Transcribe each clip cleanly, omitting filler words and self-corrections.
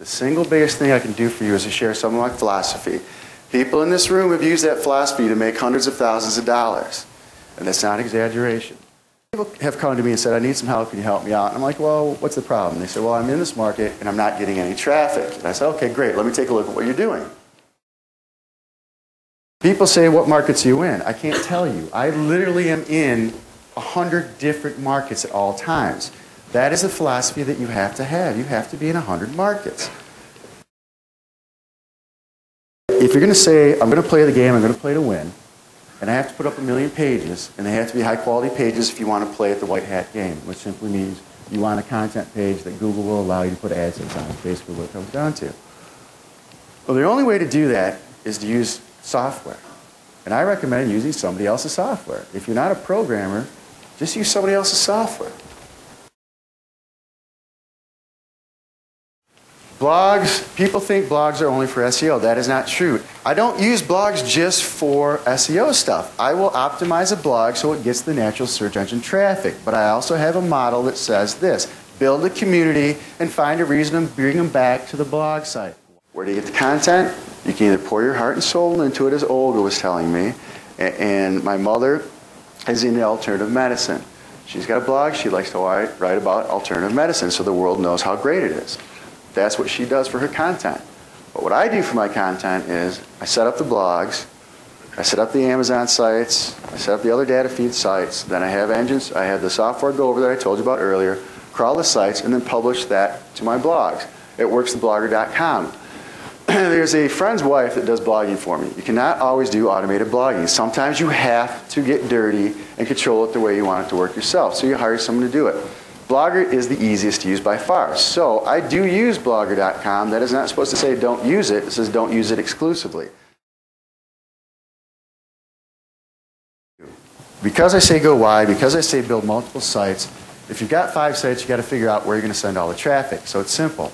The single biggest thing I can do for you is to share some of my philosophy. People in this room have used that philosophy to make hundreds of thousands of dollars. And that's not an exaggeration. People have come to me and said, I need some help, can you help me out? And I'm like, well, what's the problem? They said, well, I'm in this market and I'm not getting any traffic. And I said, okay, great, let me take a look at what you're doing. People say, what markets are you in? I can't tell you. I literally am in 100 different markets at all times. That is a philosophy that you have to have. You have to be in 100 markets. If you're going to say, I'm going to play the game, I'm going to play to win, and I have to put up 1 million pages, and they have to be high-quality pages if you want to play at the white hat game, which simply means you want a content page that Google will allow you to put ads on. That's basically what it comes down to. Well, the only way to do that is to use software. And I recommend using somebody else's software. If you're not a programmer, just use somebody else's software. Blogs, people think blogs are only for SEO. That is not true. I don't use blogs just for SEO stuff. I will optimize a blog so it gets the natural search engine traffic. But I also have a model that says this: build a community and find a reason to bring them back to the blog site. Where do you get the content? You can either pour your heart and soul into it, as Olga was telling me. And my mother is into alternative medicine. She's got a blog. She likes to write about alternative medicine so the world knows how great it is. That's what she does for her content. But what I do for my content is I set up the blogs, I set up the Amazon sites, I set up the other data feed sites, then I have engines, I have the software go over that I told you about earlier, crawl the sites, and then publish that to my blogs. It works theblogger.com. There's a friend's wife that does blogging for me. You cannot always do automated blogging. Sometimes you have to get dirty and control it the way you want it to work yourself. So you hire someone to do it. Blogger is the easiest to use by far. So I do use blogger.com. That is not supposed to say don't use it. It says don't use it exclusively. Because I say go wide, because I say build multiple sites, if you've got 5 sites, you've got to figure out where you're going to send all the traffic. So it's simple.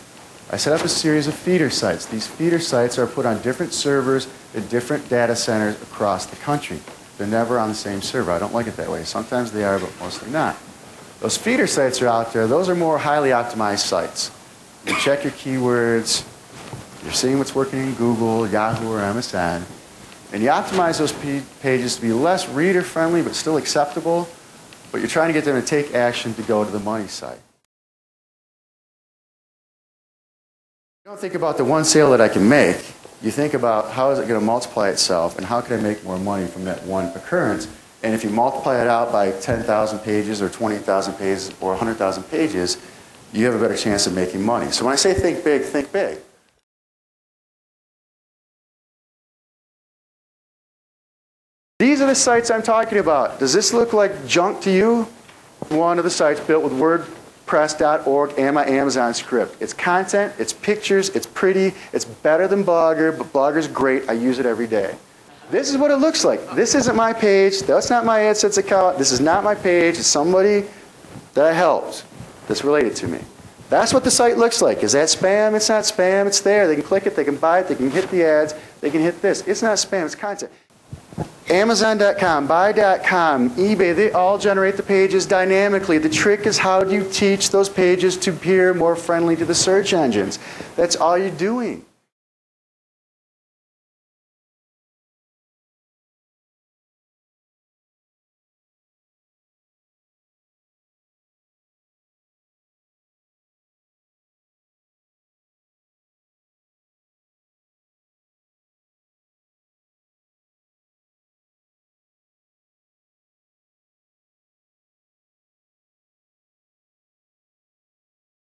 I set up a series of feeder sites. These feeder sites are put on different servers at different data centers across the country. They're never on the same server. I don't like it that way. Sometimes they are, but mostly not. Those feeder sites are out there. Those are more highly optimized sites. You check your keywords. You're seeing what's working in Google, Yahoo, or MSN. And you optimize those pages to be less reader-friendly but still acceptable. But you're trying to get them to take action to go to the money site. You don't think about the one sale that I can make. You think about how is it going to multiply itself and how can I make more money from that one occurrence. And if you multiply it out by 10,000 pages or 20,000 pages or 100,000 pages, you have a better chance of making money. So when I say think big, think big. These are the sites I'm talking about. Does this look like junk to you? One of the sites built with WordPress.org and my Amazon script. It's content, it's pictures, it's pretty, it's better than Blogger, but Blogger's great. I use it every day. This is what it looks like. This isn't my page. That's not my AdSense account. This is not my page. It's somebody that I helped that's related to me. That's what the site looks like. Is that spam? It's not spam. It's there. They can click it. They can buy it. They can hit the ads. They can hit this. It's not spam. It's content. Amazon.com, Buy.com, eBay, they all generate the pages dynamically. The trick is how do you teach those pages to appear more friendly to the search engines. That's all you're doing.